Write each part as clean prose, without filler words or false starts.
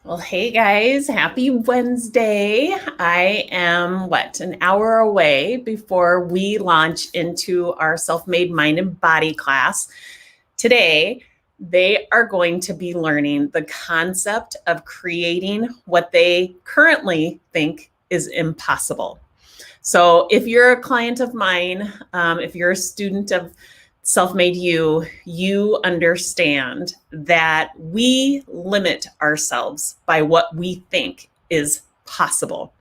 Well, hey guys, happy Wednesday. I am an hour away before we launch into our self-made mind and body class. Today, they are going to be learning the concept of creating what they currently think is impossible. So, if you're a client of mine, if you're a student of Self-Made you understand that we limit ourselves by what we think is possible.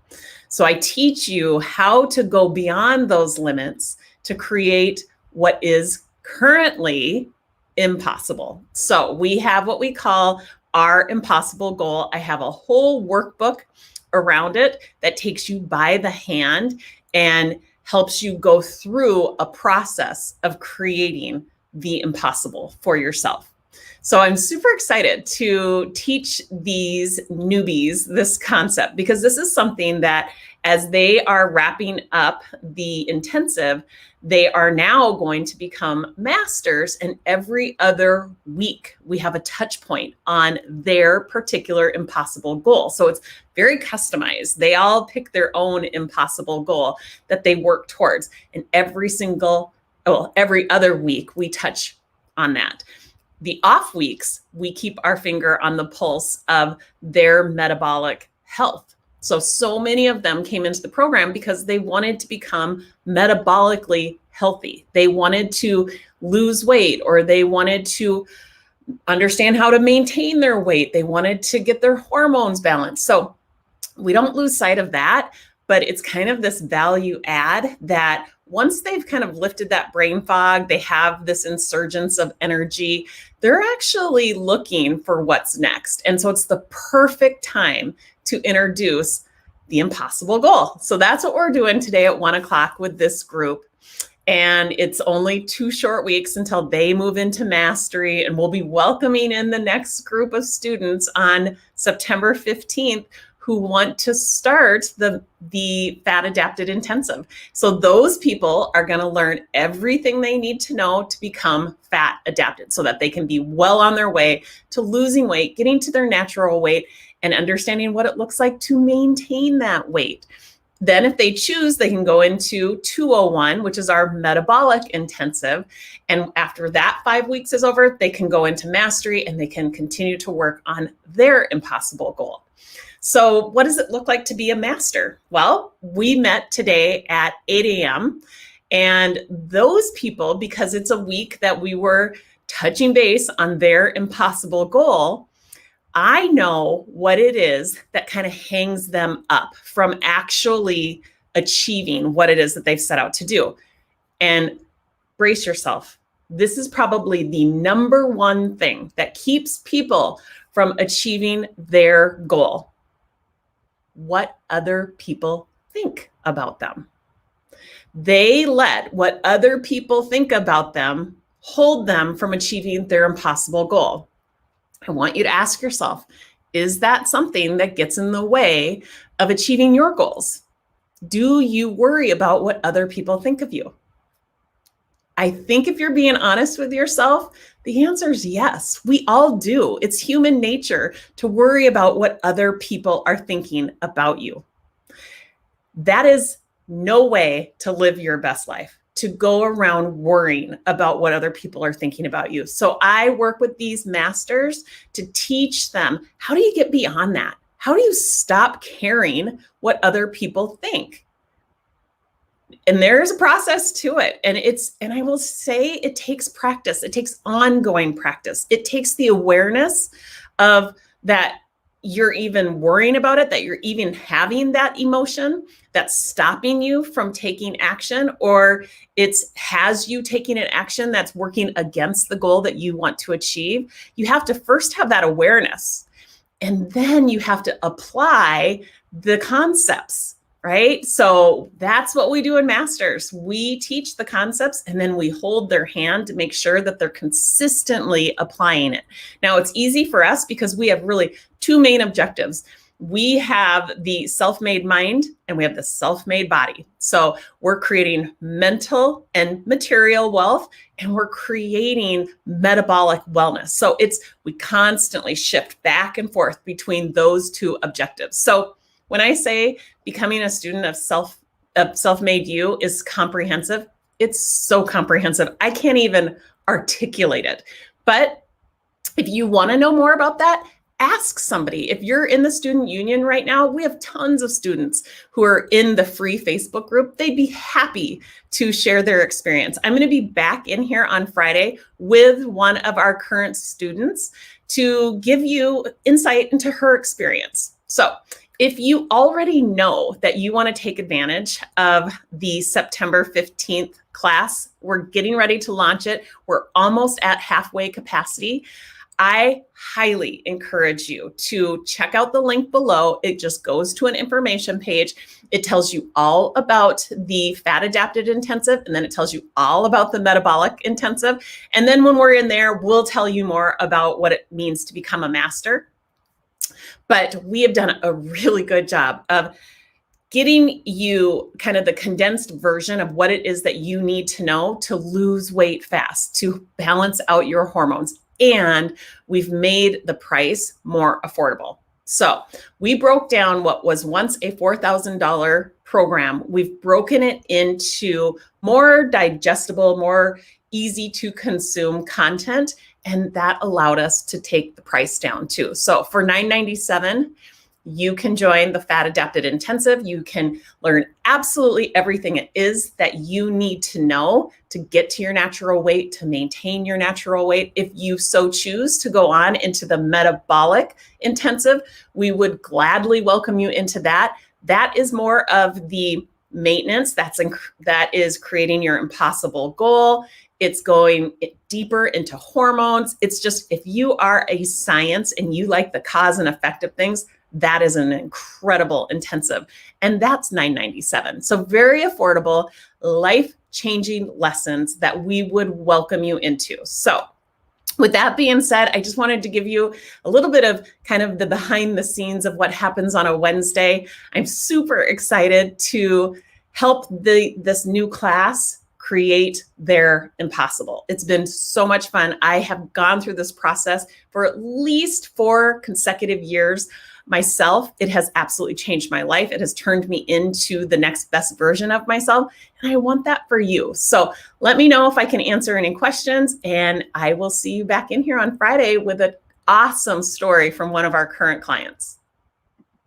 So, I teach you how to go beyond those limits to create what is currently impossible. So, we have what we call our impossible goal. I have a whole workbook around it that takes you by the hand and helps you go through a process of creating the impossible for yourself. So I'm super excited to teach these newbies this concept because this is something that as they are wrapping up the intensive, they are now going to become masters. And every other week, we have a touch point on their particular impossible goal. So it's very customized. They all pick their own impossible goal that they work towards. And every other week, we touch on that. The off weeks, we keep our finger on the pulse of their metabolic health. So many of them came into the program because they wanted to become metabolically healthy. They wanted to lose weight, or they wanted to understand how to maintain their weight. They wanted to get their hormones balanced. So we don't lose sight of that, but it's kind of this value add that once they've kind of lifted that brain fog, they have this insurgence of energy, they're actually looking for what's next. And so it's the perfect time to introduce the impossible goal. So that's what we're doing today at 1:00 with this group. And it's only 2 short weeks until they move into mastery. And we'll be welcoming in the next group of students on September 15th who want to start the Fat Adapted Intensive. So those people are going to learn everything they need to know to become fat adapted so that they can be well on their way to losing weight, getting to their natural weight, and understanding what it looks like to maintain that weight. Then if they choose, they can go into 201, which is our metabolic intensive. And after that 5 weeks is over, they can go into mastery and they can continue to work on their impossible goal. So what does it look like to be a master? Well, we met today at 8 a.m. And those people, because it's a week that we were touching base on their impossible goal, I know what it is that kind of hangs them up from actually achieving what it is that they've set out to do. And brace yourself. This is probably the number one thing that keeps people from achieving their goal. What other people think about them. They let what other people think about them hold them from achieving their impossible goal. I want you to ask yourself, is that something that gets in the way of achieving your goals? Do you worry about what other people think of you? I think if you're being honest with yourself, the answer is yes. We all do. It's human nature to worry about what other people are thinking about you. That is no way to live your best life, to go around worrying about what other people are thinking about you. So I work with these masters to teach them, how do you get beyond that? How do you stop caring what other people think? And there's a process to it. And I will say it takes practice. It takes ongoing practice. It takes the awareness of that you're even worrying about it, that you're even having that emotion that's stopping you from taking action, or has you taking an action that's working against the goal that you want to achieve. You have to first have that awareness, and then you have to apply the concepts. Right? So that's what we do in Masters. We teach the concepts and then we hold their hand to make sure that they're consistently applying it. Now, it's easy for us because we have really 2 main objectives. We have the self-made mind and we have the self-made body. So we're creating mental and material wealth, and we're creating metabolic wellness. So we constantly shift back and forth between those two objectives. So when I say becoming a student of self-made you is comprehensive, it's so comprehensive. I can't even articulate it. But if you want to know more about that, ask somebody. If you're in the student union right now, we have tons of students who are in the free Facebook group. They'd be happy to share their experience. I'm going to be back in here on Friday with one of our current students to give you insight into her experience. So if you already know that you want to take advantage of the September 15th class, we're getting ready to launch it. We're almost at halfway capacity. I highly encourage you to check out the link below. It just goes to an information page. It tells you all about the fat adapted intensive, and then it tells you all about the metabolic intensive. And then when we're in there, we'll tell you more about what it means to become a master. But we have done a really good job of getting you kind of the condensed version of what it is that you need to know to lose weight fast, to balance out your hormones. And we've made the price more affordable. So we broke down what was once a $4,000 program. We've broken it into more digestible, more easy to consume content. And that allowed us to take the price down too. So for $997, you can join the Fat Adapted Intensive. You can learn absolutely everything it is that you need to know to get to your natural weight, to maintain your natural weight. If you so choose to go on into the Metabolic Intensive, we would gladly welcome you into that. That is more of the maintenance. That is creating your impossible goal. It's going deeper into hormones. It's just, if you are a science and you like the cause and effect of things, that is an incredible intensive. And that's $997. So very affordable, life-changing lessons that we would welcome you into. So with that being said, I just wanted to give you a little bit of kind of the behind the scenes of what happens on a Wednesday. I'm super excited to help this new class create their impossible. It's been so much fun. I have gone through this process for at least 4 consecutive years myself. It has absolutely changed my life. It has turned me into the next best version of myself. And I want that for you. So let me know if I can answer any questions, and I will see you back in here on Friday with an awesome story from one of our current clients.